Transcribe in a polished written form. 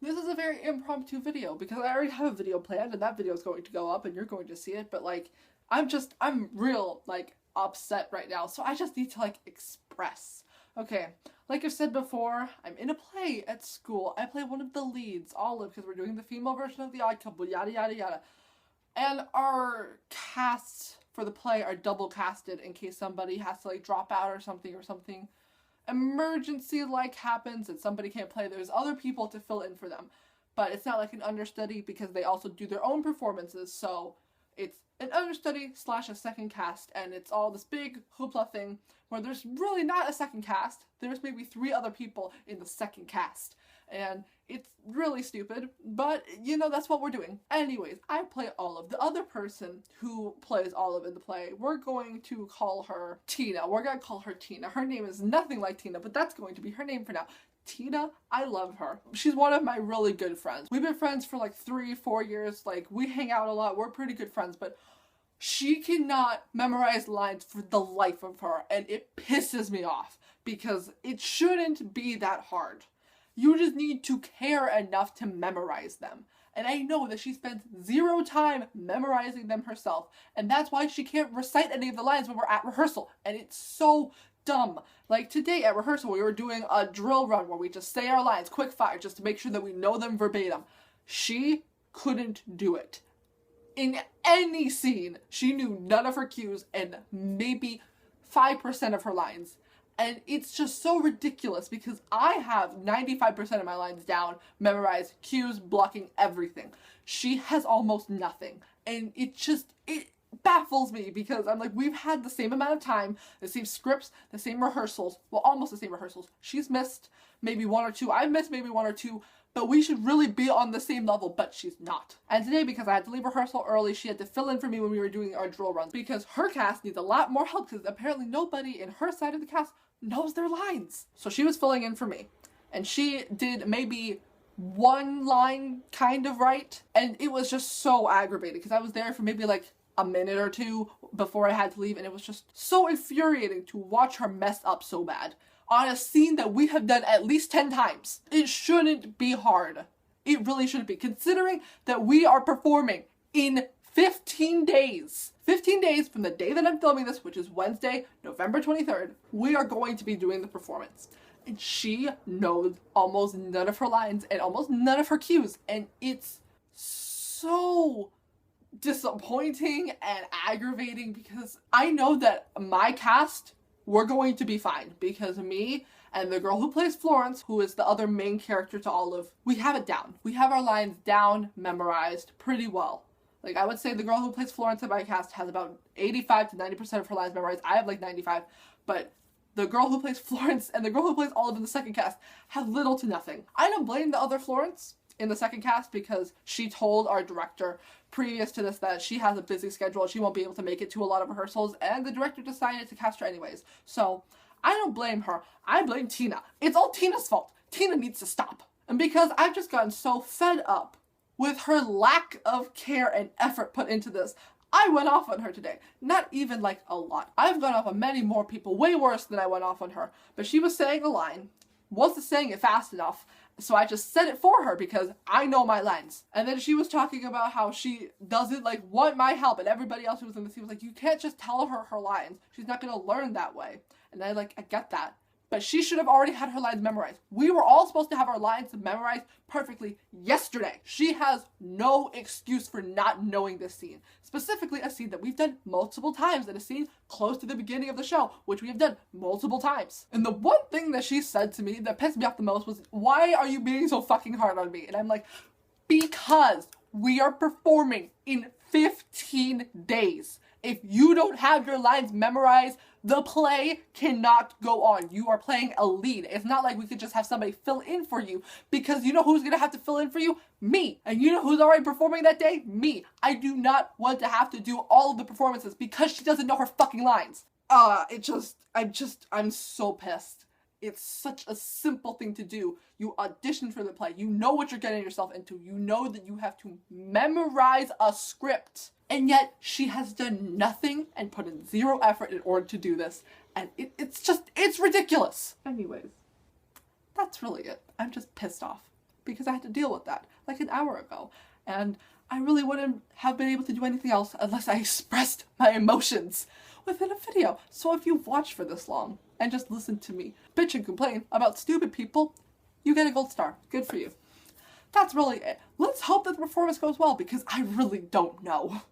This is a very impromptu video because I already have a video planned and that video is going to go up and you're going to see it, but like, I'm real, like, upset right now, so I just need to, like, express. Okay, like I've said before, I'm in a play at school. I play one of the leads, Olive, because we're doing the female version of The Odd Couple, yada yada yada. And our casts for the play are double casted in case somebody has to, like, drop out or something emergency like happens and somebody can't play. There's other people to fill in for them, but it's not like an understudy because they also do their own performances, so it's an understudy slash a second cast, and it's all this big hoopla thing where there's really not a second cast. There's maybe 3 other people in the second cast, and it's really stupid, but you know, that's what we're doing. Anyways, I play Olive. The other person who plays Olive in the play, we're going to call her Tina. We're gonna call her Tina. Her name is nothing like Tina, but that's going to be her name for now. Tina, I love her. She's one of my really good friends. We've been friends for like 3-4 years. Like, we hang out a lot. We're pretty good friends, but she cannot memorize lines for the life of her, and it pisses me off because it shouldn't be that hard. You just need to care enough to memorize them. And I know that she spends 0 time memorizing them herself, and that's why she can't recite any of the lines when we're at rehearsal, and it's so dumb. Like today at rehearsal, we were doing a drill run where we just say our lines quick fire just to make sure that we know them verbatim. She couldn't do it. In any scene, she knew none of her cues and maybe 5% of her lines. And it's just so ridiculous because I have 95% of my lines down, memorized, cues, blocking, everything. She has almost nothing. And it baffles me because I'm like, we've had the same amount of time, the same scripts, the same rehearsals, well, almost the same rehearsals. She's missed maybe 1 or 2, I've missed maybe 1 or 2, but we should really be on the same level, but she's not. And today, because I had to leave rehearsal early, she had to fill in for me when we were doing our drill runs because her cast needs a lot more help because apparently nobody in her side of the cast knows their lines. So she was filling in for me, and she did maybe 1 line kind of right, and it was just so aggravating because I was there for maybe like a minute or 2 before I had to leave, and it was just so infuriating to watch her mess up so bad on a scene that we have done at least 10 times. It shouldn't be hard. It really shouldn't be, considering that we are performing in 15 days. 15 days from the day that I'm filming this, which is Wednesday, November 23rd, we are going to be doing the performance. And she knows almost none of her lines and almost none of her cues. And it's so disappointing and aggravating because I know that my cast, we're going to be fine because me and the girl who plays Florence, who is the other main character to Olive, we have it down. We have our lines down, memorized pretty well. Like, I would say the girl who plays Florence in my cast has about 85 to 90% of her lines memorized. I have like 95, but the girl who plays Florence and the girl who plays Olive in the second cast have little to nothing. I don't blame the other Florence in the second cast because she told our director previous to this that she has a busy schedule and she won't be able to make it to a lot of rehearsals, and the director decided to cast her anyways. So I don't blame her. I blame Tina. It's all Tina's fault. Tina needs to stop. And because I've just gotten so fed up with her lack of care and effort put into this, I went off on her today. Not even like a lot. I've gone off on many more people, way worse than I went off on her. But she was saying a line, wasn't saying it fast enough, so I just said it for her because I know my lines. And then she was talking about how she doesn't like want my help, and everybody else who was in the scene was like, you can't just tell her her lines. She's not gonna learn that way. And I get that. But she should have already had her lines memorized. We were all supposed to have our lines memorized perfectly yesterday. She has no excuse for not knowing this scene. Specifically, a scene that we've done multiple times, and a scene close to the beginning of the show, which we have done multiple times. And the one thing that she said to me that pissed me off the most was, why are you being so fucking hard on me? And I'm like, because we are performing in 15 days. If you don't have your lines memorized, the play cannot go on. You are playing a lead. It's not like we could just have somebody fill in for you, because you know who's gonna have to fill in for you? Me. And you know who's already performing that day? Me. I do not want to have to do all of the performances because she doesn't know her fucking lines. I'm so pissed. It's such a simple thing to do. You audition for the play. You know what you're getting yourself into. You know that you have to memorize a script. And yet she has done nothing and put in 0 effort in order to do this. And it's ridiculous. Anyways, that's really it. I'm just pissed off. because I had to deal with that like an hour ago. And I really wouldn't have been able to do anything else unless I expressed my emotions within a video. So if you've watched for this long and just listened to me bitch and complain about stupid people, you get a gold star. Good for you. That's really it. Let's hope that the performance goes well, because I really don't know.